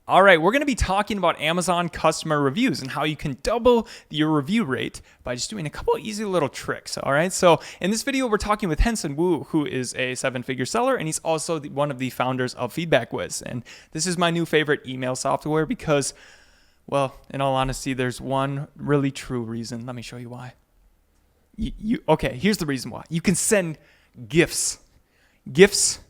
All right, we're going to be talking about Amazon customer reviews and how you can double your review rate by just doing a couple easy little tricks. All right, so in this video, we're talking with Henson Wu, who is a seven-figure seller, and he's also one of the founders of Feedbackwhiz. And this is my new favorite email software because, well, in all honesty, there's one really true reason. Let me show you why. Okay, here's the reason why. You can send GIFs. GIFs.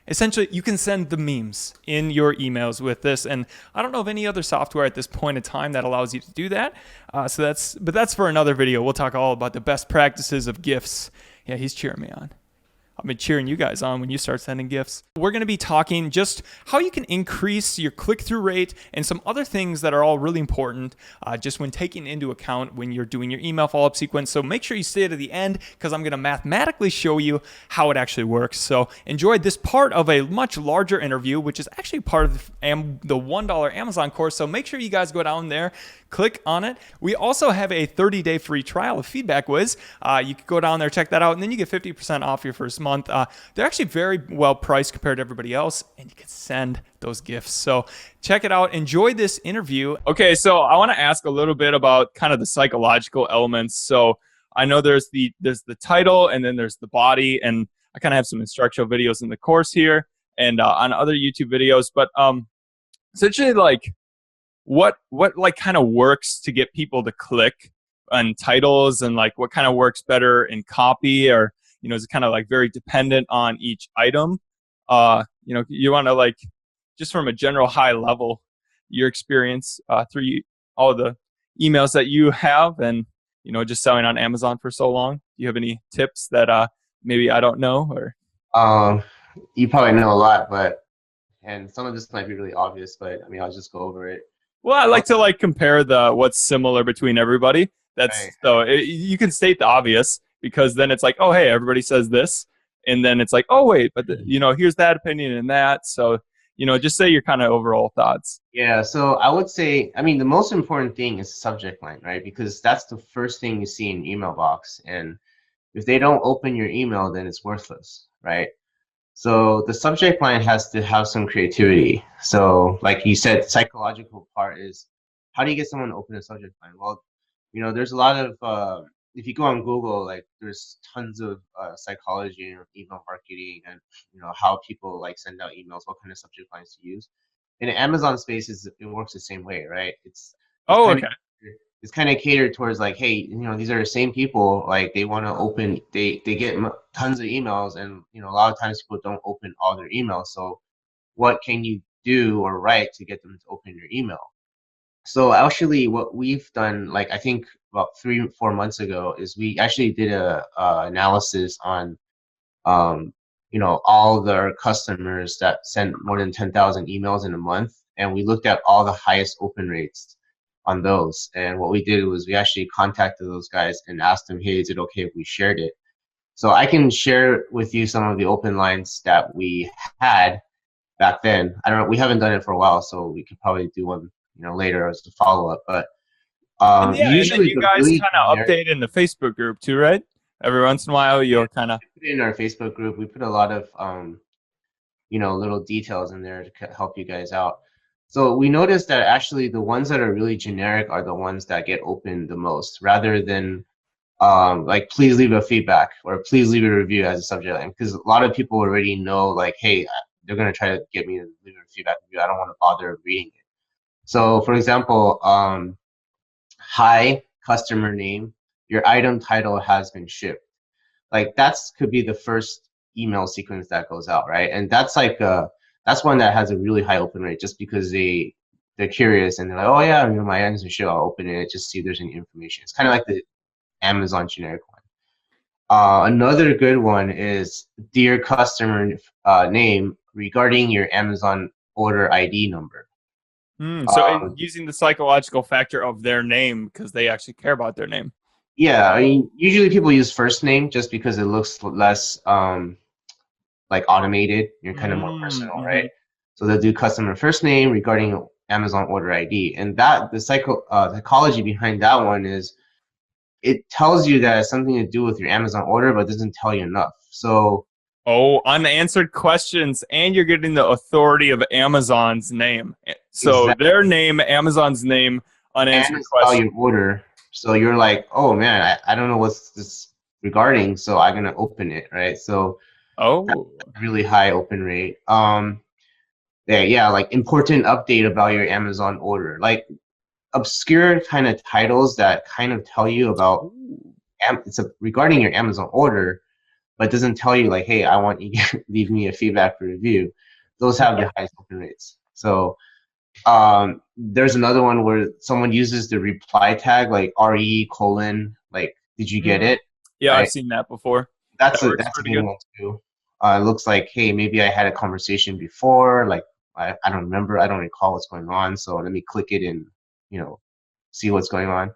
Essentially, you can send the memes in your emails with this, and I don't know of any other software at this point in time that allows you to do that. But that's for another video. We'll talk all about the best practices of GIFs. Yeah, he's cheering me on. I've been cheering you guys on when you start sending GIFs. We're going to be talking just how you can increase your click-through rate and some other things that are all really important just when taking into account when you're doing your email follow-up sequence. So make sure you stay to the end because I'm going to mathematically show you how it actually works. So enjoy this part of a much larger interview, which is actually part of the $1 Amazon course. So make sure you guys go down there, click on it. We also have a 30-day free trial of Feedbackwhiz. You can go down there, check that out, and then you get 50% off your first month. They're actually very well priced compared to everybody else, and you can send those gifts. So check it out. Enjoy this interview. Okay, so I want to ask a little bit about kind of the psychological elements. So I know there's the title, and then there's the body, and I kind of have some instructional videos in the course here and on other YouTube videos. But essentially, like, what like kind of works to get people to click on titles, and like what kind of works better in copy, or is it kind of like very dependent on each item? You want to, like, just from a general high level, your experience through all the emails that you have, and just selling on Amazon for so long. Do you have any tips that maybe I don't know? Or you probably know a lot, and some of this might be really obvious, but I mean, I'll just go over it. Well, I like to compare what's similar between everybody. That's Right. so you can state the obvious, because then it's like, oh, hey, everybody says this, and then it's like, oh, wait, but here's that opinion and that. So just say your kind of overall thoughts. Yeah, so I would say, I mean, the most important thing is the subject line, right? Because that's the first thing you see in the email box, and if they don't open your email, then it's worthless, right? So the subject line has to have some creativity. So like you said, the psychological part is, how do you get someone to open a subject line? Well, there's a lot of, if you go on Google, like there's tons of psychology and email marketing, and how people like send out emails, what kind of subject lines to use. In the Amazon space, it works the same way, right? It's Oh, kind of okay. it's kind of catered towards like, hey, these are the same people, like they want to open, they get tons of emails, and a lot of times people don't open all their emails. So what can you do or write to get them to open your email? So actually what we've done, like I think about 3 or 4 months ago, is we actually did a analysis on all their customers that sent more than 10,000 emails in a month, and we looked at all the highest open rates on those. And what we did was we actually contacted those guys and asked them, hey, is it okay if we shared it? So I can share with you some of the open lines that we had back then. I don't know, we haven't done it for a while, so we could probably do one later as a follow-up. But And yeah, and then usually you the guys really kind of generic, update in the Facebook group too, right? Every once in a while, you'll kind of. in our Facebook group, we put a lot of little details in there to help you guys out. So we noticed that actually the ones that are really generic are the ones that get opened the most, rather than like, please leave a feedback or please leave a review as a subject line, because a lot of people already know, like, hey, they're going to try to get me to leave a feedback review. I don't want to bother reading it. So for example, hi, customer name, your item title has been shipped. Like could be the first email sequence that goes out, right? And that's like that's one that has a really high open rate, just because they're curious and they're like, oh yeah, my items are shipped, I'll open it, just see if there's any information. It's kind of like the Amazon generic one. Another good one is, dear customer name, regarding your Amazon order ID number. So Um, using the psychological factor of their name, because they actually care about their name. yeah, I mean, usually people use first name just because it looks less like automated. You're kind of more personal, right? Mm-hmm. So they'll do customer first name regarding Amazon order ID, and that the psychology behind that one is, it tells you that it's something to do with your Amazon order, but doesn't tell you enough. So Oh, unanswered questions, and you're getting the authority of Amazon's name. So exactly. their name, Amazon's name, And unanswered it's about question. your order. So you're like, oh man, I don't know what's this regarding, so I'm gonna open it, right? So that's Oh. a really high open rate. Yeah, like important update about your Amazon order. Like obscure kind of titles that kind of tell you about Ooh. regarding your Amazon order, but doesn't tell you like, hey, I want you to leave me a feedback or review. Those have the highest open rates. So there's another one where someone uses the reply tag like re colon like did you get Mm. it, Yeah, I've right? seen that before. That works That's a pretty good good. one too. It looks like, hey, maybe I had a conversation before, like I don't remember, I don't recall what's going on, so let me click it and you know see what's going on.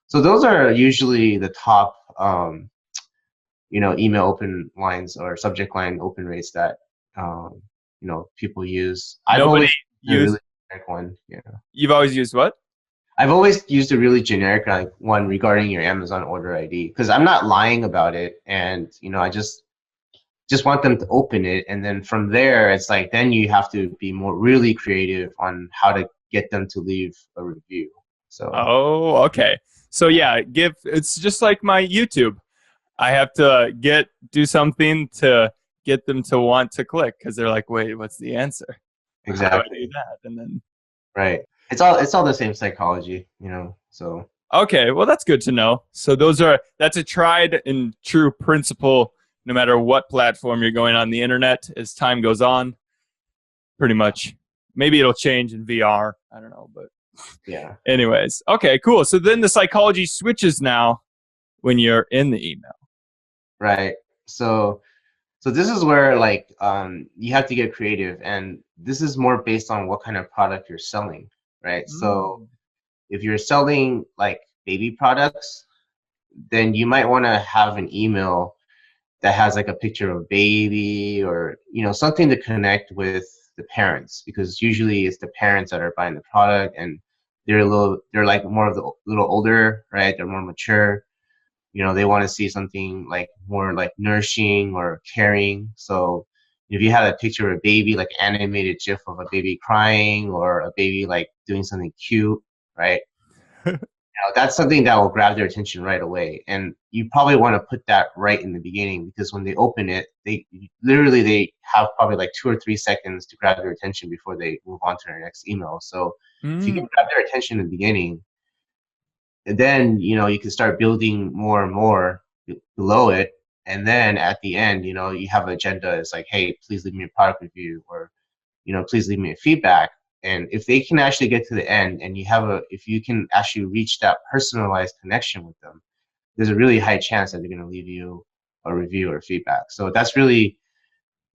So those are usually the top email open lines or subject line open rates that people use. I've Nobody always used a used. really generic one. Yeah. You've always used what? I've always used a really generic like one regarding your Amazon order ID because I'm not lying about it, and I just want them to open it, and then from there it's like then you have to be more really creative on how to get them to leave a review. So Oh, okay. So yeah, yeah, give it's just like my YouTube. I have to do something to get them to want to click because they're like, wait, what's the answer? How do I do exactly. that? And then Right. It's all the same psychology. So okay, well that's good to know. So that's a tried and true principle no matter what platform you're going on the internet as time goes on, pretty much. Maybe it'll change in VR. I don't know, but yeah, anyways. Okay, cool. So then the psychology switches now when you're in the email. right. So this is where like you have to get creative, and this is more based on what kind of product you're selling, right? So Mm. if you're selling like baby products, then you might want to have an email that has like a picture of a baby or something to connect with the parents, because usually it's the parents that are buying the product, and they're like more of the little older, right? They're more mature. They want to see something like more like nourishing or caring. So if you had a picture of a baby, like animated gif of a baby crying or a baby like doing something cute, right? That's something that will grab their attention right away. And you probably want to put that right in the beginning, because when they open it, they have probably like 2 or 3 seconds to grab their attention before they move on to their next email. So if you Mm. can grab their attention in the beginning, and then you can start building more and more below it, and then at the end you have an agenda. It's like, hey, please leave me a product review, or please leave me a feedback. And if they can actually get to the end, and if you can actually reach that personalized connection with them, there's a really high chance that they're going to leave you a review or feedback. So that's really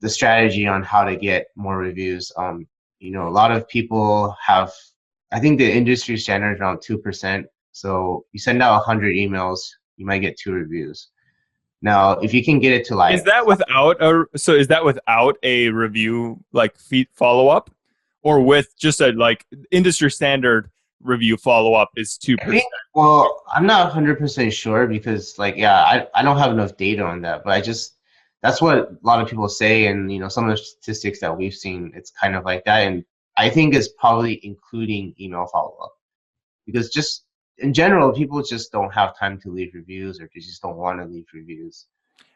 the strategy on how to get more reviews. A lot of people have, I think the industry standard is around 2%. So you send out 100 emails, you might get 2 reviews. Now, if you can get it to Is like, that without a review like feed follow up, or with just a like industry standard review follow up is two I think, percent? well, I'm not 100% sure because, like, yeah, I don't have enough data on that, but that's what a lot of people say. And, some of the statistics that we've seen, it's kind of like that. And I think it's probably including email follow up, because just in general, people just don't have time to leave reviews, or they just don't want to leave reviews.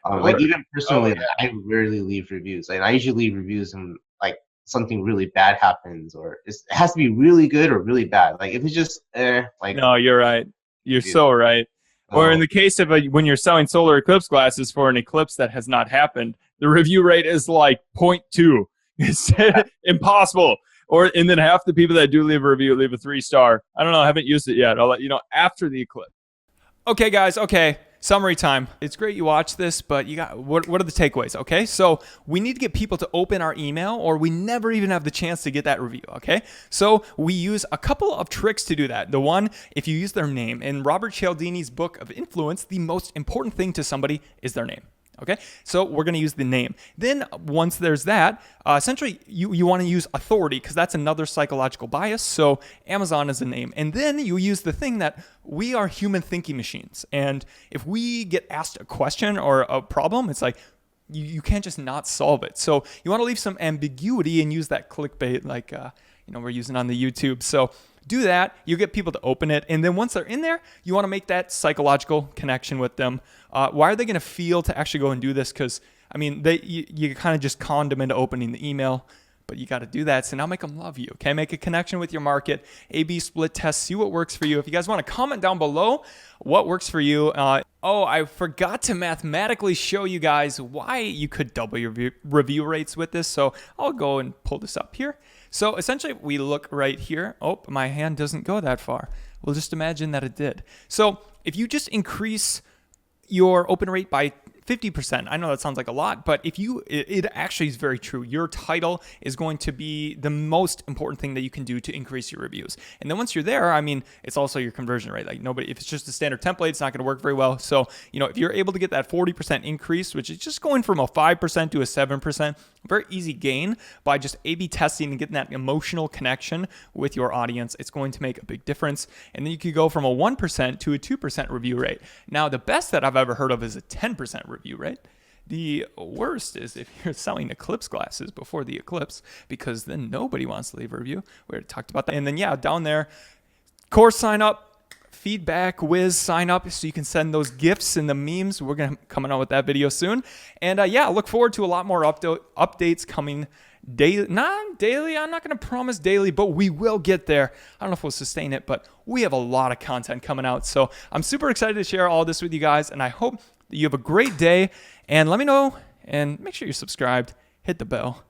Like Or even oh personally, like, yeah, I rarely leave reviews. Like I usually leave reviews when like something really bad happens, or it has to be really good or really bad. Like if it's just like no, you're right. You're review. so right. Or in So the case of when you're selling solar eclipse glasses for an eclipse that has not happened, the review rate is like zero point 0.2. It's impossible. Or and then half the people that do leave a review leave a 3 star. I don't know. I haven't used it yet. I'll let you know after the eclipse. Okay, guys. Okay. Summary time. It's great you watched this, but you got what are the takeaways? Okay, so we need to get people to open our email, or we never even have the chance to get that review. Okay, so we use a couple of tricks to do that. The one, if you use their name, in Robert Cialdini's book of Influence, the most important thing to somebody is their name. Okay, so we're going to use the name. Then once there's that, essentially you want to use authority, because that's another psychological bias. So Amazon is a name. And then you use the thing that we are human thinking machines. And if we get asked a question or a problem, it's like, you can't just not solve it. So you want to leave some ambiguity and use that clickbait, like, we're using on the YouTube. So do that. You get people to open it. And then once they're in there, you want to make that psychological connection with them. Why are they going to feel to actually go and do this? Because, I mean, you kind of just conned them into opening the email. But you got to do that. So now make them love you. Okay. Make a connection with your market. A/B split test. See what works for you. If you guys want to comment down below what works for you. Oh, I forgot to mathematically show you guys why you could double your review rates with this. So I'll go and pull this up here. So essentially, we look right here. Oh, my hand doesn't go that far. We'll just imagine that it did. So if you just increase your open rate by 50%. I know that sounds like a lot, but it actually is very true. Your title is going to be the most important thing that you can do to increase your reviews. And then once you're there, I mean, it's also your conversion rate. Like if it's just a standard template, it's not going to work very well. So, if you're able to get that 40% increase, which is just going from a 5% to a 7%, very easy gain by just A/B testing and getting that emotional connection with your audience, it's going to make a big difference. And then you could go from a 1% to a 2% review rate. Now, the best that I've ever heard of is a 10% review rate. The worst is if you're selling eclipse glasses before the eclipse, because then nobody wants to leave a review. We already talked about that. And then, down there, course sign up. Feedbackwhiz sign up so you can send those gifts and the memes. We're going to coming out with that video soon. And look forward to a lot more updates coming daily. Not daily. I'm not going to promise daily, but we will get there. I don't know if we'll sustain it, but we have a lot of content coming out. So I'm super excited to share all this with you guys. And I hope that you have a great day. And let me know and make sure you're subscribed. Hit the bell.